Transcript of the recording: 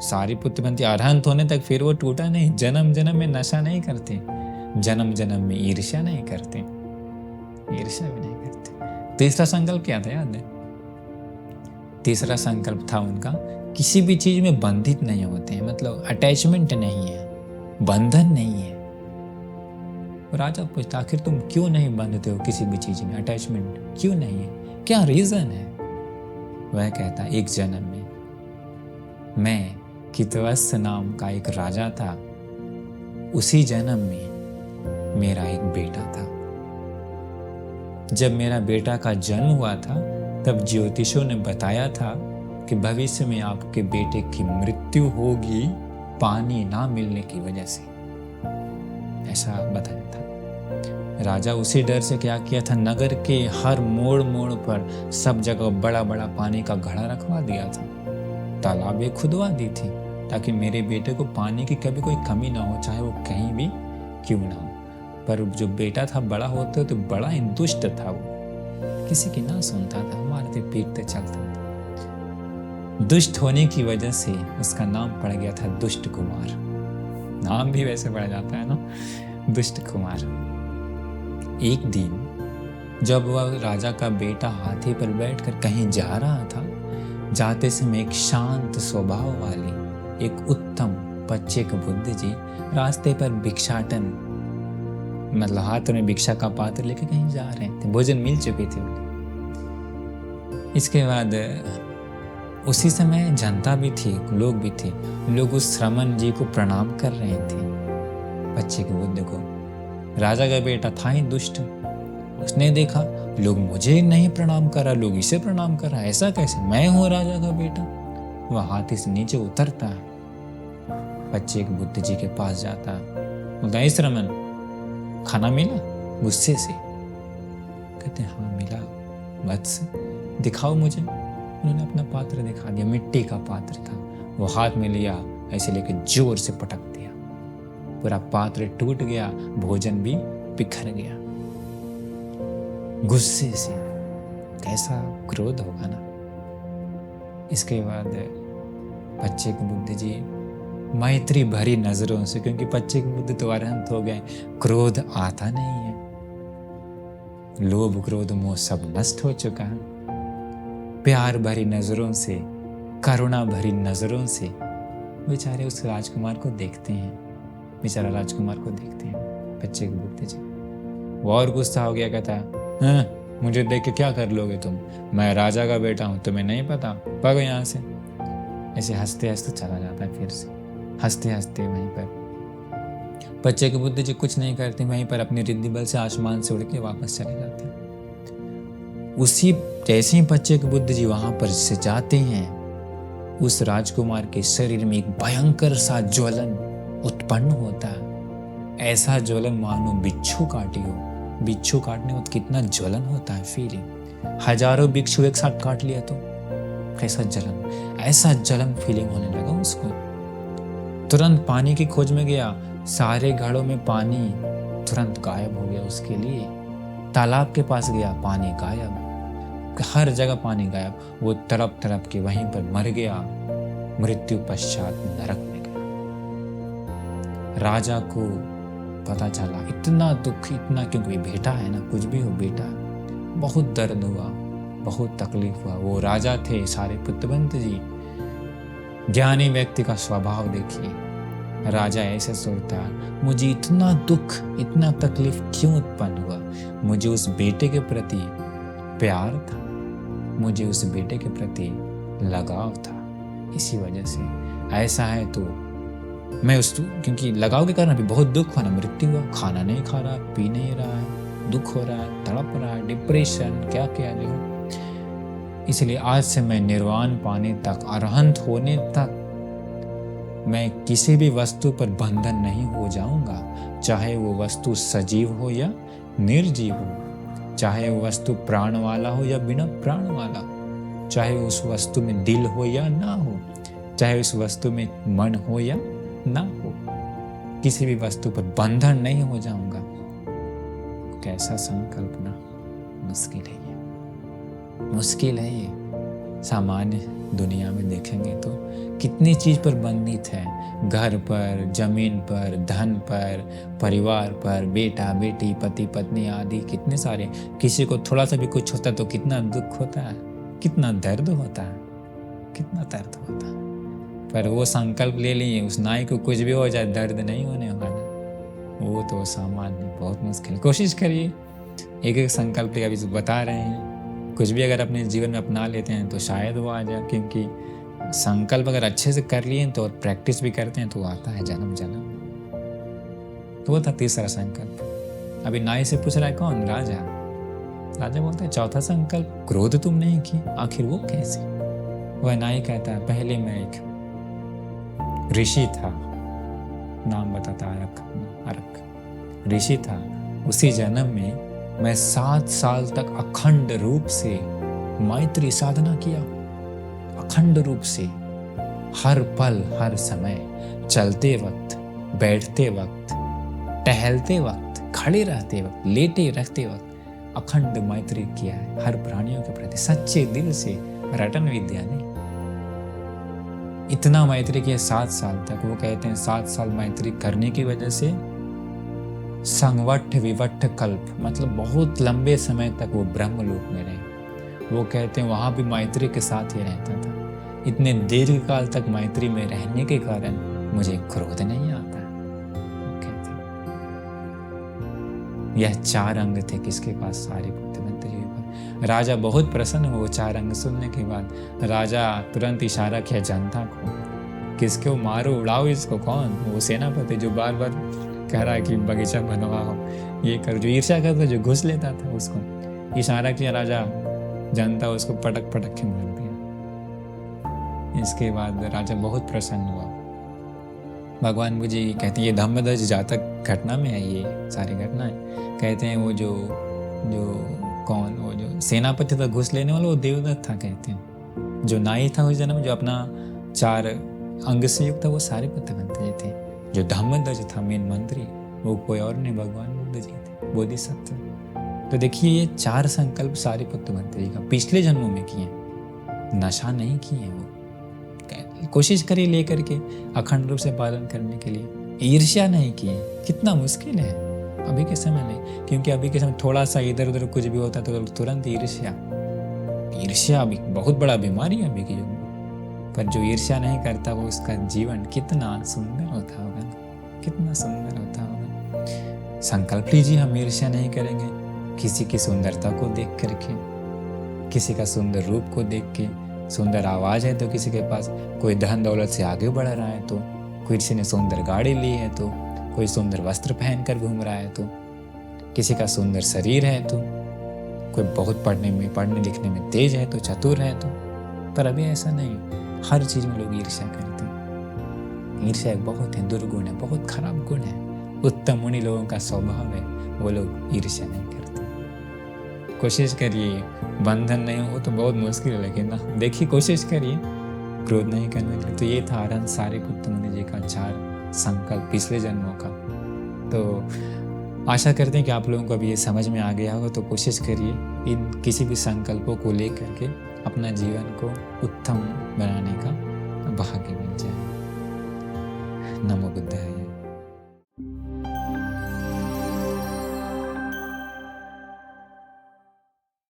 सारिपुत्र पंथी अरहंत होने तक फिर वो टूटा नहीं। जन्म जन्म में नशा नहीं करते, जन्म जन्म में ईर्ष्या नहीं करते, ईर्ष्या भी नहीं करते। तीसरा संकल्प क्या था याद है? तीसरा संकल्प था उनका, किसी भी चीज में बंधित नहीं होते हैं, मतलब अटैचमेंट नहीं है, बंधन नहीं है। राजा पूछता आखिर तुम क्यों नहीं बंधते हो किसी भी चीज में, अटैचमेंट क्यों नहीं है, क्या रीजन है? वह कहता एक जन्म में मैं कितवत्स नाम का एक राजा था, उसी जन्म में मेरा एक बेटा था। जब मेरा बेटा का जन्म हुआ था तब ज्योतिषों ने बताया था कि भविष्य में आपके बेटे की मृत्यु होगी पानी ना मिलने की वजह से, ऐसा बताया था। राजा उसी डर से क्या किया था, नगर के हर मोड़ मोड़ पर सब जगह बड़ा बड़ा पानी का घड़ा रखवा दिया था, तालाबें खुदवा दी थी ताकि मेरे बेटे को पानी की कभी कोई कमी ना हो, चाहे वो कहीं भी क्यों ना हो। पर जो बेटा था बड़ा होता तो बड़ा ही दुष्ट था, वो किसी की ना सुनता था, मारते पीटते चलता था। दुष्ट होने की वजह से उसका नाम पड़ गया था दुष्ट कुमार। नाम भी वैसे पड़ जाता है ना, दुष्ट कुमार। एक दिन जब वह राजा का बेटा हाथी पर बैठकर कहीं जा रहा था, जाते समय एक शांत स्वभाव वाली एक उत्तम पच्चेक बुद्ध जी रास्ते पर भिक्षाटन, मतलब हाथ में भिक्षा का पात्र लेके कहीं जा रहे थे, भोजन मिल चुके थे उन्हें। इसके बाद उसी समय जनता भी थी, लोग भी थे, लोग उस श्रमण जी को प्रणाम कर रहे थे, पच्चेक बुद्ध को। राजा का बेटा था ही दुष्ट, उसने देखा लोग मुझे नहीं प्रणाम कर रहा, लोग इसे प्रणाम कर रहा, ऐसा कैसे, मैं हूँ राजा का बेटा। वह हाथी से नीचे उतरता है, पच्चेक बुद्ध जी के पास जाता है, बोलता है श्रमण खाना मिला? गुस्से से कहते हैं हाँ मिला, वत्स दिखाओ मुझे। उन्होंने अपना पात्र दिखा दिया, मिट्टी का पात्र था, वो हाथ में लिया, ऐसे लेके जोर से पटक दिया, पूरा पात्र टूट गया, भोजन भी बिखर गया। गुस्से से, कैसा क्रोध होगा ना। इसके बाद पच्चेक बुद्ध जी मैत्री भरी नजरों से, क्योंकि पच्चेक बुद्ध तो अरहंत हो गए, क्रोध आता नहीं है, लोभ क्रोध मोह सब नष्ट हो चुका है। प्यार भरी नजरों से, करुणा भरी नजरों से बेचारे उस राजकुमार को देखते हैं, बेचारा राजकुमार को देखते हैं पच्चेक बुद्ध जी। वो और गुस्सा हो गया, कहता है हाँ, मुझे देख के क्या कर लोगे तुम, मैं राजा का बेटा हूं, तुम्हें नहीं पता, भागो यहाँ से। ऐसे हंसते हंसते चला जाता है, फिर से हंसते हंसते वहीं पर। पच्चेक बुद्ध जी कुछ नहीं करते, वहीं पर अपनी रिद्धि बल से आसमान से उड़ के वापस चले जाते हैं। उसी जैसे ही पच्चेक बुद्ध जी वहां पर से जाते हैं, उस राजकुमार के शरीर में एक भयंकर सा ज्वलन उत्पन्न होता है, ऐसा ज्वलन मानो बिच्छू काटी हो। बिच्छू काटने में कितना ज्वलन होता है, फीलिंग, हजारों बिच्छू एक साथ काट लिया तो कैसा जलन, ऐसा जलन फीलिंग होने लगा उसको। तुरंत पानी की खोज में गया, सारे घड़ों में पानी तुरंत गायब हो गया उसके लिए। तालाब के पास गया, पानी गायब, हर जगह पानी गायब। वो तड़प तड़प के वहीं पर मर गया, मृत्यु पश्चात नरक में गया। राजा को पता चला, इतना दुख, इतना, क्योंकि बेटा है ना, कुछ भी हो बेटा, बहुत दर्द हुआ, बहुत तकलीफ हुआ। वो राजा थे सारिपुत्रबंत जी, ज्ञानी व्यक्ति का स्वभाव देखिए। राजा ऐसे सोचता, मुझे इतना दुख, इतना तकलीफ क्यों उत्पन्न हुआ, मुझे उस बेटे के प्रति प्यार था, मुझे उस बेटे के प्रति लगाव था, इसी वजह से ऐसा है तो मैं उस, क्योंकि लगाव के कारण अभी बहुत दुख हुआ ना, मृत्यु हुआ, खाना नहीं खा रहा, पी नहीं रहा है, दुख हो रहा है, तड़प रहा है, डिप्रेशन, क्या क्या जो। इसलिए आज से मैं निर्वाण पाने तक, अरहंत होने तक मैं किसी भी वस्तु पर बंधन नहीं हो जाऊंगा, चाहे वो वस्तु सजीव हो या निर्जीव हो, चाहे वो वस्तु प्राण वाला हो या बिना प्राण वाला, चाहे उस वस्तु में दिल हो या ना हो, चाहे उस वस्तु में मन हो या ना हो, किसी भी वस्तु पर बंधन नहीं हो जाऊंगा। कैसा संकल्प ना, मुश्किल है ये, मुश्किल है ये। सामान्य दुनिया में देखेंगे तो कितनी चीज़ पर बंधित है, घर पर, जमीन पर, धन पर, परिवार पर, बेटा बेटी, पति पत्नी आदि कितने सारे। किसी को थोड़ा सा भी कुछ होता है तो कितना दुख होता है, कितना दर्द होता है, कितना दर्द होता है। पर वो संकल्प ले लिए उस नाई को कुछ भी हो जाए दर्द नहीं होने वाला, वो तो सामान्य बहुत मुश्किल। कोशिश करिए, एक एक संकल्प अभी बता रहे हैं, कुछ भी अगर अपने जीवन में अपना लेते हैं तो शायद वो आ जाए। क्योंकि संकल्प अगर अच्छे से कर लिए तो और प्रैक्टिस भी करते हैं तो आता है जन्म जन्म। तो वो था तीसरा संकल्प। अभी नाई से पूछ रहा है कौन? राजा। राजा बोलता है चौथा संकल्प, क्रोध तुम नहीं की, आखिर वो कैसे? वह नाई कहता है पहले मैं एक ऋषि था, नाम बताता अरक ऋषि था। उसी जन्म में मैं 7 साल तक अखंड रूप से मैत्री साधना किया, अखंड रूप से हर पल हर समय, चलते वक्त, बैठते वक्त, टहलते वक्त, खड़े रहते वक्त, लेटे रहते वक्त अखंड मैत्री किया है हर प्राणियों के प्रति, सच्चे दिल से, रटन विद्या नहीं। इतना मैत्री किया 7 साल तक। वो कहते हैं 7 साल मैत्री करने की वजह से संवट्ठ विवट्ठ कल्प, मतलब बहुत लंबे समय तक वो ब्रह्मलोक में रहे। वो कहते हैं वहां भी मैत्री के साथ ही रहता था। इतने दीर्घ काल तक मैत्री में रहने के कारण मुझे क्रोध नहीं आता। वो कहते यह 4 अंग थे किसके पास? सारिपुत्र मंत्री के पास। राजा बहुत प्रसन्न हुआ 4 अंग सुनने के बाद। राजा तुरंत इशारा किया जनता को, किसको मारो, उड़ाओ इसको। कौन? वो सेनापति जो बार बार कह रहा है कि बगीचा बनवाओ, ये कर, जो ईर्ष्या करता, जो घुस लेता था, उसको इशारा किया राजा। जनता उसको पटक पटक के मार दिया। इसके बाद राजा बहुत प्रसन्न हुआ। भगवान मुझे कहते हैं ये धम्मध्वज जातक घटना में है, ये सारी घटनाएं। कहते हैं वो जो कौन, वो जो सेनापति था घुस लेने वाला, वो देवदत्त था। कहते हैं जो नाई था उस जन्म, जो अपना 4 अंग से युक्त था, वो सारिपुत्र मंत्री थे। जो धम्मध्वज था मेन मंत्री, वो कोई और नहीं, भगवान बुद्ध जी थे, बोधिसत्व। तो देखिए ये 4 संकल्प सारिपुत्र मंत्री का पिछले जन्मों में किए, नशा नहीं किए। वो कोशिश करिए लेकर के अखंड रूप से पालन करने के लिए। ईर्ष्या नहीं की। कितना मुश्किल है अभी के समय में, क्योंकि अभी के समय थोड़ा सा इधर उधर कुछ भी होता तो तुरंत ईर्ष्या अभी बहुत बड़ा बीमारी है अभी के युग में। पर जो ईर्ष्या नहीं करता वो उसका जीवन कितना सुंदर होता होगा, कितना सुंदर होता होगा। संकल्प लीजिए हम ईर्ष्या नहीं करेंगे। किसी की सुंदरता को देख करके, किसी का सुंदर रूप को देख के, सुंदर आवाज है तो किसी के पास, कोई धन दौलत से आगे बढ़ रहा है तो, किसी ने सुंदर गाड़ी ली है तो, कोई सुंदर वस्त्र पहन कर घूम रहा है तो, किसी का सुंदर शरीर है तो, कोई बहुत पढ़ने लिखने में तेज है तो, चतुर है तो। पर अभी ऐसा नहीं, हर चीज में लोग ईर्ष्या करते हैं। ईर्ष्या एक बहुत है दुर्गुण है, बहुत खराब गुण है। उत्तम मुनि लोगों का स्वभाव है, वो लोग ईर्ष्या नहीं करते। कोशिश करिए, बंधन नहीं हो तो बहुत मुश्किल है, लेकिन ना देखिए कोशिश करिए क्रोध नहीं करने के लिए। तो ये था अरहंत सारिपुत्र मुनि जी का 4 संकल्प पिछले जन्मों का। तो आशा करते हैं कि आप लोगों को अभी ये समझ में आ गया होगा। तो कोशिश करिए इन किसी भी संकल्पों को लेकर के अपना जीवन को उत्तम बनाने का भाग्य मिल जाए। नमो बुद्धाय।